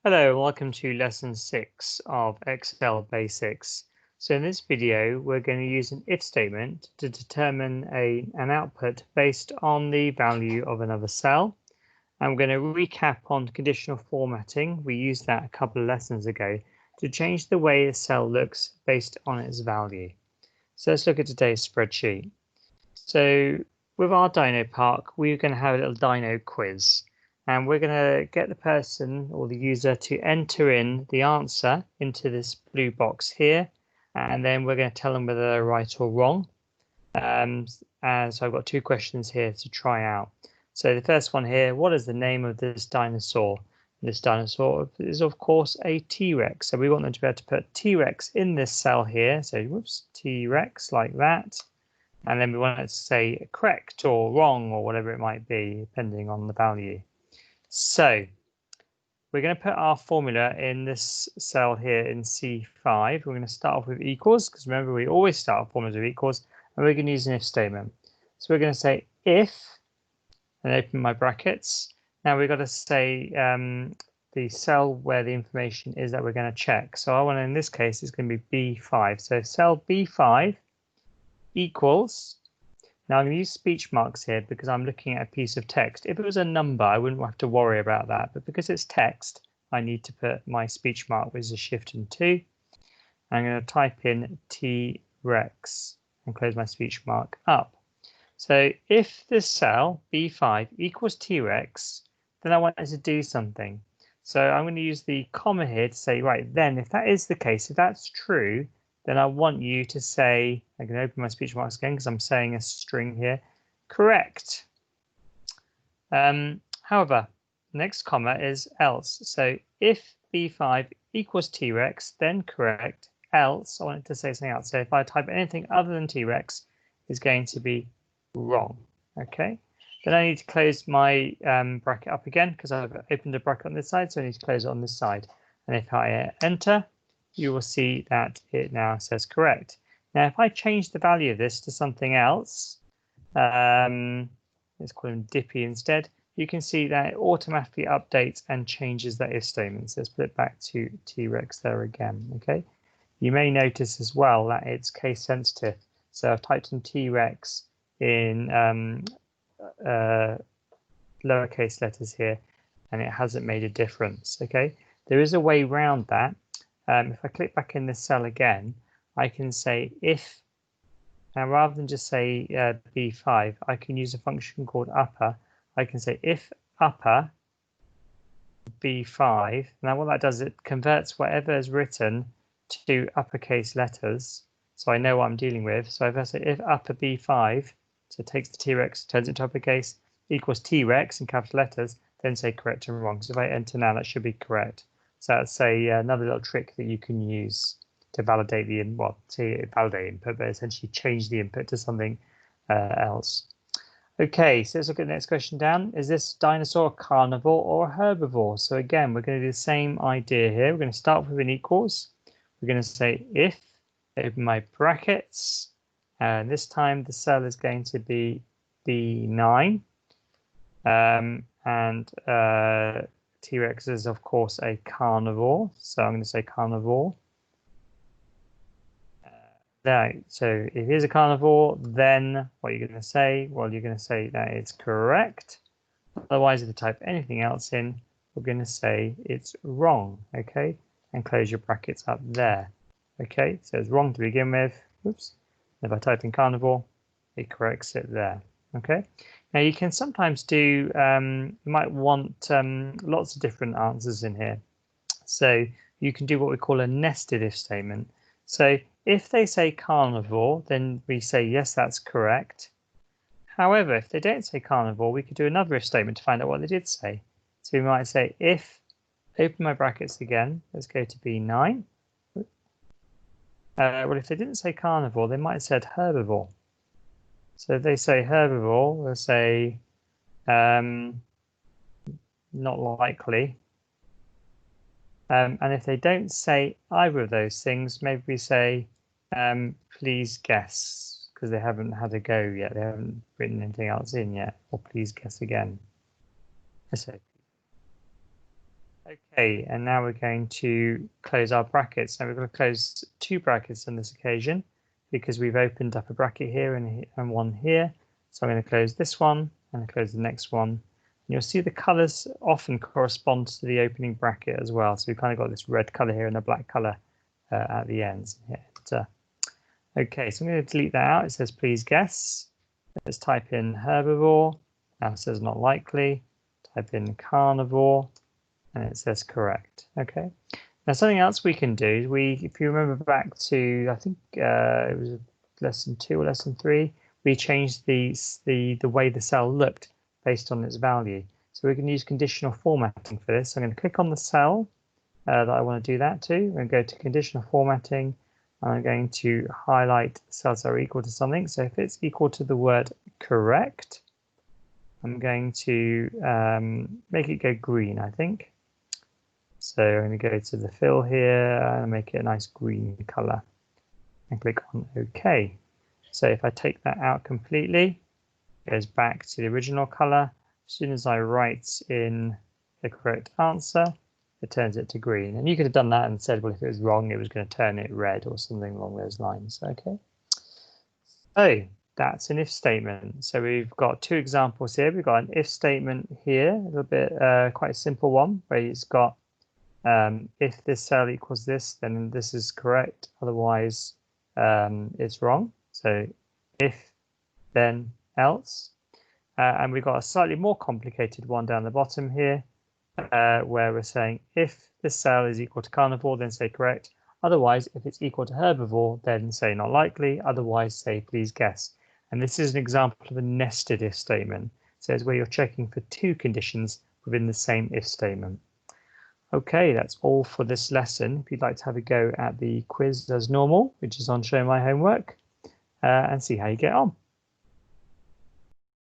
Hello, and welcome to lesson 6 of Excel Basics. So in this video, we're going to use an if statement to determine an output based on the value of another cell. I'm going to recap on conditional formatting. We used that a couple of lessons ago to change the way a cell looks based on its value. So let's look at today's spreadsheet. So with our Dino Park, we're going to have a little Dino quiz. And we're going to get the person or the user to enter in the answer into this blue box here. And then we're going to tell them whether they're right or wrong. And so I've got two questions here to try out. So the first one here, what is the name of this dinosaur? This dinosaur is, of course, a T-Rex. So we want them to be able to put T-Rex in this cell here. So whoops, T-Rex like that. And then we want it to say correct or wrong or whatever it might be, depending on the value. So we're going to put our formula in this cell here in C5. We're going to start off with equals, because remember we always start our formulas with equals, and we're going to use an if statement. So we're going to say if, and open my brackets. Now we've got to say the cell where the information is that we're going to check. So I want to, in this case, it's going to be B5. So cell B5 equals. Now I'm going to use speech marks here because I'm looking at a piece of text. If it was a number, I wouldn't have to worry about that. But because it's text, I need to put my speech mark, which is a shift and 2. I'm going to type in T-Rex and close my speech mark up. So if this cell, B5, equals T-Rex, then I want it to do something. So I'm going to use the comma here to say, right, then if that is the case, if that's true, then I want you to say, I can open my speech marks again because I'm saying a string here, correct. However, next comma is else. So if B5 equals T-Rex, then correct, else, I want it to say something else. So if I type anything other than T-Rex, it's going to be wrong. Okay. Then I need to close my bracket up again because I've opened a bracket on this side, so I need to close it on this side. And if I enter, you will see that it now says correct. Now, if I change the value of this to something else, let's call him Dippy instead, you can see that it automatically updates and changes that if statement. So let's put it back to T-Rex there again, okay? You may notice as well that it's case sensitive. So I've typed in T-Rex in lowercase letters here, and it hasn't made a difference, okay? There is a way around that. If I click back in this cell again, I can say if, now rather than just say B5, I can use a function called upper. I can say if upper B5. Now what that does, it converts whatever is written to uppercase letters. So I know what I'm dealing with. So if I say if upper B5, so it takes the T-Rex, turns it into uppercase, equals T-Rex in capital letters, then say correct and wrong. So if I enter now, that should be correct. So that's another little trick that you can use to validate the validate input, but essentially change the input to something else. Okay, so let's look at the next question down. Is this dinosaur a carnivore or a herbivore? So again, we're going to do the same idea here. We're going to start with an equals. We're going to say if, open my brackets, and this time the cell is going to be B9. T-Rex is, of course, a carnivore, so I'm going to say carnivore. So if it is a carnivore, then what are you going to say? Well, you're going to say that it's correct. Otherwise, if you type anything else in, we're going to say it's wrong, okay? And close your brackets up there, okay? So it's wrong to begin with. Oops. If I type in carnivore, it corrects it there, okay? Now you can sometimes do, you might want lots of different answers in here. So you can do what we call a nested if statement. So if they say carnivore, then we say, yes, that's correct. However, if they don't say carnivore, we could do another if statement to find out what they did say. So we might say if, open my brackets again, let's go to B9. Well, if they didn't say carnivore, they might have said herbivore. So if they say herbivore, we'll say not likely. And if they don't say either of those things, maybe we say please guess, because they haven't had a go yet. They haven't written anything else in yet. Or please guess again. So Okay, and now we're going to close our brackets. Now we're going to close 2 brackets on this occasion because we've opened up a bracket here and one here. So I'm going to close this one and close the next one. And you'll see the colors often correspond to the opening bracket as well. So we've kind of got this red color here and a black color at the ends. Okay, so I'm going to delete that out. It says please guess. Let's type in herbivore. Now it says not likely. Type in carnivore. And it says correct. Okay. Now something else we can do, if you remember back to, I think it was lesson 2 or lesson 3, we changed the way the cell looked based on its value. So we can use conditional formatting for this. So I'm going to click on the cell that I want to do that to. I'm going to go to conditional formatting. And I'm going to highlight cells that are equal to something. So if it's equal to the word correct, I'm going to make it go green, I think. So I'm going to go to the fill here and make it a nice green color and click on OK. So if I take that out completely, it goes back to the original color. As soon as I write in the correct answer, it turns it to green. And you could have done that and said, well, if it was wrong, it was going to turn it red or something along those lines. Okay. So that's an if statement. So we've got 2 examples here. We've got an if statement here, a little bit quite a simple one, where it's got if this cell equals this, then this is correct. Otherwise, it's wrong. So if, then else. And we've got a slightly more complicated one down the bottom here, where we're saying if this cell is equal to carnivore, then say correct. Otherwise, if it's equal to herbivore, then say not likely. Otherwise, say please guess. And this is an example of a nested if statement. So it's where you're checking for 2 conditions within the same if statement. Okay, that's all for this lesson. If you'd like to have a go at the quiz as normal, which is on Show My Homework, and see how you get on.